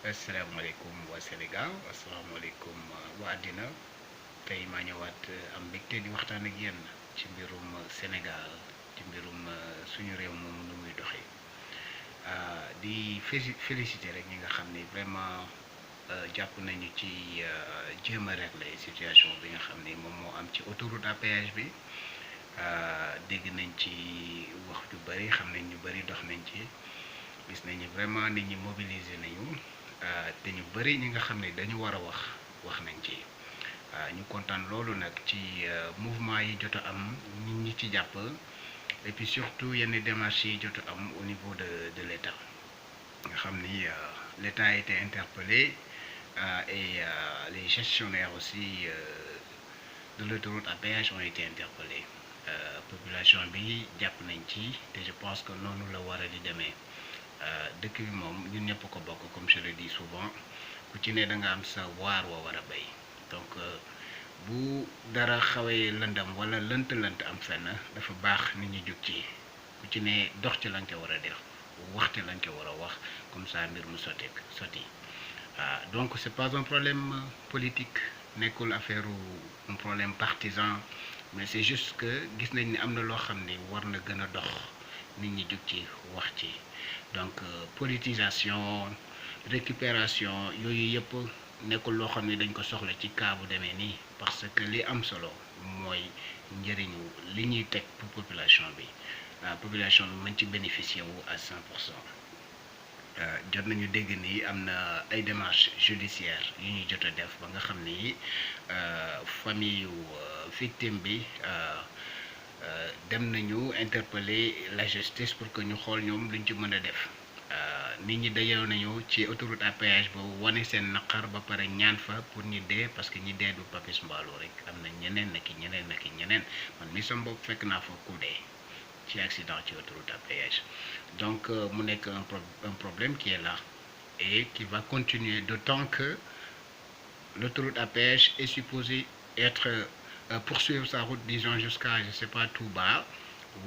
asalaamaaleykum waa Sénégal asalaamaaleykum waa àddina tey maa ñëwaat am mbégte di waxtaan ak yéen ci mbirum Sénégal ci mbirum suñu réew moom nu muy doxee di féliciter rek ñi nga xam ni vraiment jàpp nañu ci jéem a régler situation bi nga xam ni moom moo am ci autoroute à péage bi dégg nañ ci wax ju bëri xam nañ ñu bëri dox nañ ci gis nañu vraiment nit ñi mobiliser nañu. te ñu bëri ñi nga xam ne dañu war a wax nañ ci ñu kontaan loolu nag ci mouvement yi jot a am nit ñi ci jàpp et puis surtout yenn démarches yi jot a am au niveau de l'État nga xam ni l'État a été interpellé et les gestionnaires aussi de l'autoroute à péage ont été interpellés population bi jàpp nañ ci te je pense que noonu la war a di demee. dëkk bi moom ñun ñëpp ko bokk comme je le dis souvent ku ci ne da nga am sa waar woo war a béy donc bu dara xawee lëndam wala lënt am fenn dafa baax nit ñi jóg ci ku ci ne dox ci lañ ko war a def wax ci lañ ko war a wax comme ça mbir mu sotti donc c'est pas un problème politique nekkul affaire un problème partisan mais c'est juste que gis nañ ni am na loo xam ni war na gën a dox nit ñi jóg ci wax ci donc politisation récupération yooyu yëpp nekkul loo xam ne dañ ko soxla ci cas bu demee nii parce que li am solo mooy njëriñu li ñuy teg pour population bi population bi mën ci bénéficier wu à 100%. jot nañu dégg ni am na ay démarches judiciaires yu ñuy jot a def ba nga xam ni famille yu victime bi dem nañu interpeller la justice pour que ñu xool ñoom luñ ci mën a def nit ñi dajale nañu ci autoroute à péage boobu wane seen naqar ba pare ñaan fa pour ñi dee parce que ñi dee du Papis Mballo rek am na ñeneen naki ñeneen man mi sama bopp fekk naa fa ku dee ci accident ci autoroute à péage donc mu nekk un problème qui est là et qui va continuer d'autant que l'autoroute à péage est supposée être poursuivre sa route disons jusqu'à je sais pas Touba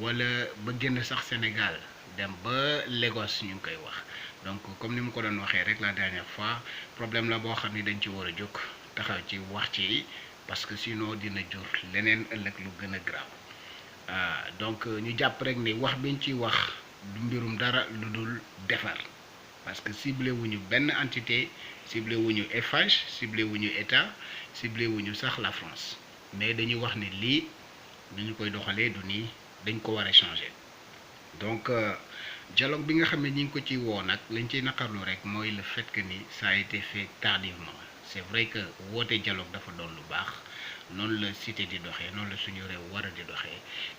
wala ba génn sax Sénégal dem ba Lagos ñu ngi koy wax donc comme ni mu ko doon waxee rek la dernière fois problème la boo xam ni dañ ci war a jóg taxaw ci wax ci parce que sinon dina jur leneen ëllëg lu gën a grave donc ñu jàpp rek ni wax biñ ci wax du mbirum dara lu dul defar parce que ciblé wuñu benn entité ciblé wuñu Eiffage ciblé wuñu État ciblé wuñu sax la France mais dañuy wax ni lii ni ñu koy doxalee du nii dañ ko war a changer donc dialogue bi nga xam ne ñi ngi ko ci woo nag lañ ciy naqarlu rek mooy le fait que ni ça a été fait tardivement c'est vrai que woote dialogue dafa doon lu baax noonu la cité di doxee noonu la suñu réew war a di doxee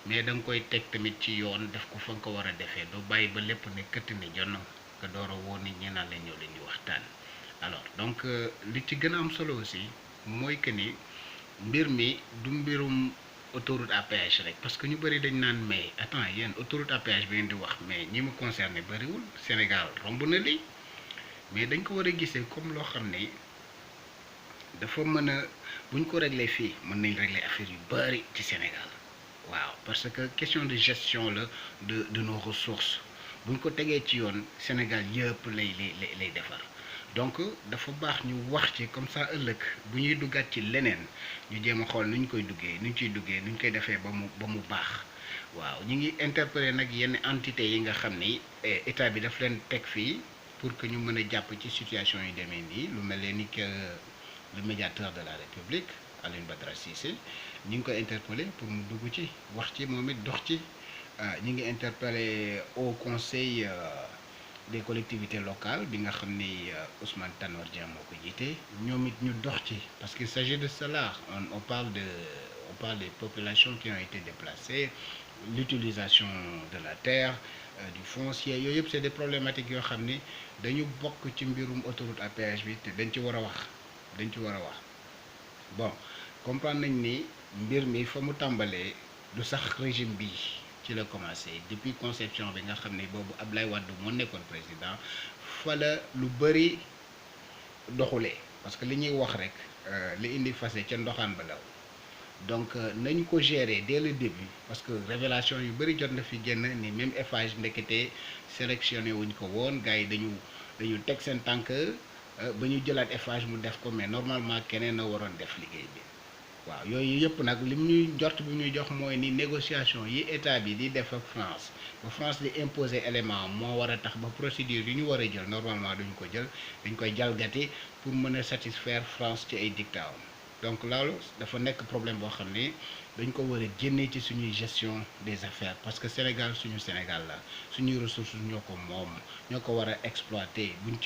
mais da nga koy teg tamit ci yoon def ko fa nga ko war a defee doo bàyyi ba lépp ne këtt ni jonn nga door a woo nit ñi naan la ñëw la ñuy waxtaan alors donc li ci gën a am solo aussi mooy que ni mbir mi du mbirum autoroute à péage rek parce que ñu bëri dañ naan mais attends yéen autoroute à péage bi ngeen di wax mais ñi mu concerné bëriwul Sénégal romb na lii mais dañ ko war a gisee comme loo xam ne dafa mën a buñ ko réglé fii mën nañ régler affaire yu bëri ci Sénégal waaw parce que question de gestion la de nos ressources buñ ko tegee ci yoon Sénégal yëpp lay defar donc dafa baax ñu wax ci comme ça ëllëg bu ñuy duggaat ci leneen ñu jéem a xool nu ñu koy duggee nu ñu ciy duggee nu ñu koy defee ba mu baax waaw ñu ngi interpeller nag yenn entité yi nga xam ni état bi daf leen teg fii pour que ñu mën a jàpp ci situation yu demee nii lu mel ni que le médiateur de la République Alioune Badara Cissé ñu ngi koy interpeller pour mu dugg ci wax ci moom it dox ci ñu ngi interpeller au conseil des collectivités locales bi nga xam ni Ousmane Tanor Dieng moo ko jiite ñoom it ñu dox ci parce qu'il s'agit de cela on parle des populations qui ont été déplacées l'utilisation de la terre du foncier yooyu yëpp c'est des problématiques yoo xam ni dañu bokk ci mbirum autoroute à péage bi te dañ ci war a wax bon comprendre nañ ni mbir mi fa mu tàmbalee du sax régime bi ci la commencé depuis conception bi nga xam ne boobu Ablaye Wade moo nekkoon président fa la lu bëri doxulee parce que li ñuy wax rek li indi fase ca ndoxaan ba law donc nañu ko gérer dès le début parce que révélation yu bëri jot na fi génn ni même Eiffage ndekete sélectionné wuñ ko woon gars yi dañu teg seen tànk ba ñu jëlaat Eiffage mu def ko, mais normalement keneen a waroon def liggéey bi. waaw yooyu yëpp nag lim ñuy njort bi ñuy jox mooy ni négociation yi état bi di def ak France ba France di imposer élément moo war a tax ba procédure yi ñu war a jël normalement duñ ko jël, dañ koy jalgati pour mën a satisfaire France ci ay dictats. donc loolu dafa nekk problème boo xam ni dañ ko war a génne ci suñuy gestion des affaires, parce que Sénégal suñu Sénégal la, suñuy ressources ñoo ko moom, ñoo ko war a exploiter. buñ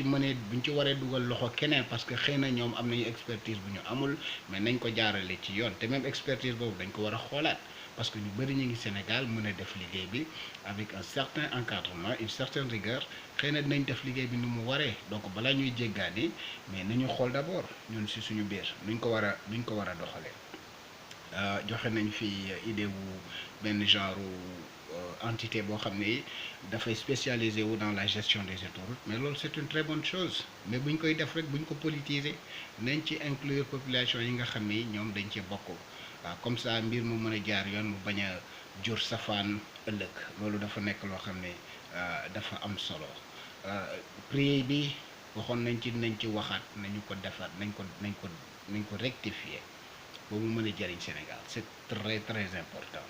ci waree dugal loxo keneen parce que xëy na ñoom am nañu expertise bu ñu amul, mais nañ ko jaarale ci yoon, te même expertise boobu dañ ko war a xoolaat, parce que ñu bëri ñu ngi Sénégal mën a def liggéey bi avec un certain encadrement, une certaine rigueur. xëy na dinañ def liggéey bi ni mu waree, donc balaa ñuy jéggaani mais nañu xool d'abord ñun si suñu biir nuñ ko war a doxalee. joxe nañ fi idée wu benn genre entité boo xam ne dafay spécialisé wu dans la gestion des autoroutes, mais loolu c'est une très bonne chose, mais buñ koy def rek buñ ko politiser, nañ ci inclure population yi nga xam ni ñoom dañ ci bokk. waaw comme ça mbir mu mën a jaar yoon, mu bañ a jur safaan ëllëg. loolu dafa nekk loo xam ne dafa am solo. prix bi waxoon nañ ci waxaat, nañu ko defar, nañ ko rectifier ba mu mën a jëriñ Sénégal. c'est très très important.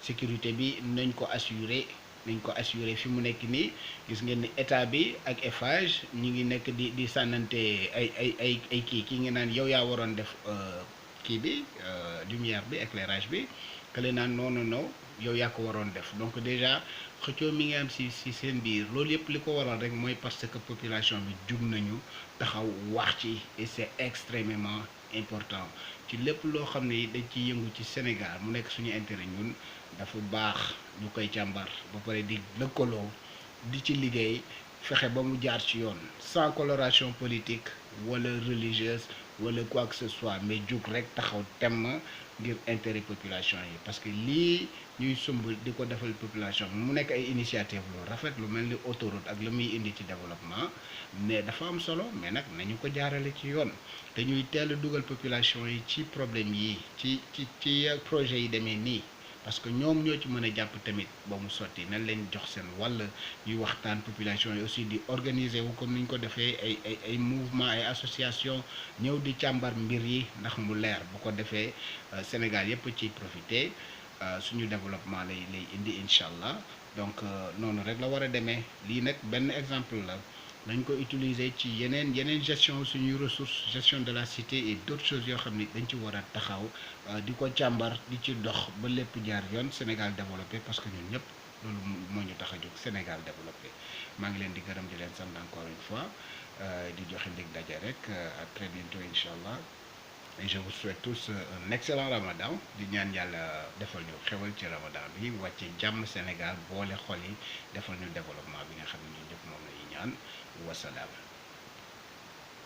sécurité bi nañ ko assurer fi mu nekk nii. gis ngeen ni état bi ak Eiffage ñi ngi nekk di sànnante ay kii nga naan yow yaa waroon def kii bi lumière bi, éclairage bi, kële naan non yow yaa ko waroon def. donc déjà xëccoo mi ngi am si seen biir. loolu yëpp li ko waral rek mooy parce que population bi jug nañu taxaw wax ci, et c'est extrêmement important. ci lépp loo xam ne dañ ciy yëngu ci Sénégal mu nekk suñu intérêt ñun, dafa baax ñu koy càmbar ba pare di lëkkaloo di ci liggéey, fexe ba mu jaar ci yoon, sans coloration politique wala religieuse wala quoi que ce soit, mais jug rek taxaw temm ngir intérêt population yi. parce que lii ñuy sumb di ko defal population mu nekk ay initiative lu rafet, lu mel ni autoroute ak lu muy indi ci développement, mais dafa am solo, mais nag nañu ko jaarale ci yoon, te ñuy teel a dugal population yi ci problème yi, ci projet yi demee nii, parce que ñoom ñoo ci mën a jàpp tamit ba mu sotti. nañ leen jox seen wàll, ñuy waxtaan population yi aussi di organiser wu comme ni ñu ko defee ay mouvement, ay association, ñëw di càmbar mbir yi ndax mu leer. bu ko defee Sénégal yépp ciy profiter, suñu développement lay indi incha allah. donc noonu rek la war a demee. lii nag benn exemple la, dañ ko utiliser ci yeneen gestion suñuy ressources, gestion de la cité et d'autres choses yoo xam ni dañ ci war a taxaw di ko càmbar, di ci dox ba lépp jaar yoon, Sénégal développé, parce que ñun ñëpp loolu moo ñu tax a jóg, Sénégal développé. maa ngi leen di gërëm di leen sant encore une fois, di joxe ndig daje rek à très bientôt incha allah. et je vous souhaite tous un excellent ramadan. di ñaan yàlla defal ñu xewal ci ramadan bi, wàcce jàmm Sénégal, boole xol yi, defal ñu développement bi nga xam ne ñun ñëpp moom la ñuy ñaan. wasalaam.